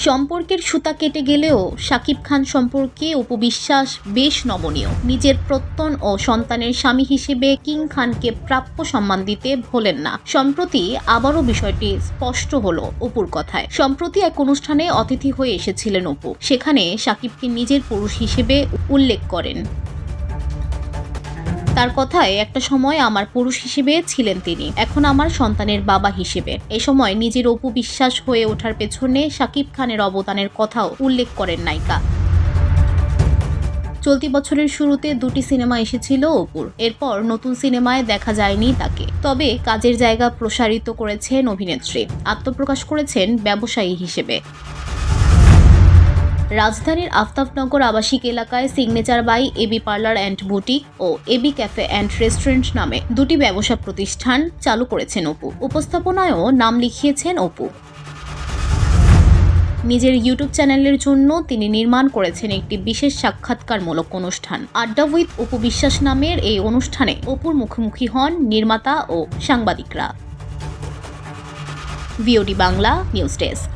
সম্পর্কের সুতা কেটে গেলেও শাকিব খান সম্পর্কে অপু বিশ্বাস বেশ নমনীয়। নিজের প্রত্যন ও সন্তানের স্বামী হিসেবে কিং খানকে প্রাপ্য সম্মান দিতে ভোলেন না। সম্প্রতি আবারও বিষয়টি স্পষ্ট হলো অপুর কথায়। সম্প্রতি এক অনুষ্ঠানে অতিথি হয়ে এসেছিলেন অপু। সেখানে শাকিবকে নিজের পুরুষ হিসেবে উল্লেখ করেন। তার কথায়, একটা সময় আমার পুরুষ হিসেবে ছিলেন তিনি, এখন আমার সন্তানের বাবা হিসেবে। এ সময় নিজের অপু বিশ্বাস হয়ে ওঠার পেছনে শাকিব খানের অবদানের কথাও উল্লেখ করেন নায়িকা। চলতি বছরের শুরুতে 2টি সিনেমা এসেছিল অপুর। এরপর নতুন সিনেমায় দেখা যায়নি তাকে। তবে কাজের জায়গা প্রসারিত করেছেন অভিনেত্রী, আত্মপ্রকাশ করেছেন ব্যবসায়ী হিসেবে। রাজধানীর আফতাবনগর আবাসিক এলাকায় signature by AB parlour and boutique ও এবি ক্যাফে অ্যান্ড রেস্টুরেন্ট নামে 2টি ব্যবসা প্রতিষ্ঠান চালু করেছেন অপু। উপস্থাপনায়ও নাম লিখিয়েছেন অপু। নিজের ইউটিউব চ্যানেলের জন্য তিনি নির্মাণ করেছেন একটি বিশেষ সাক্ষাৎকারমূলক অনুষ্ঠান। আড্ডা উইথ অপু বিশ্বাস নামের এই অনুষ্ঠানে অপুর মুখোমুখি হন নির্মাতা ও সাংবাদিকরা। VOD Bangla news desk.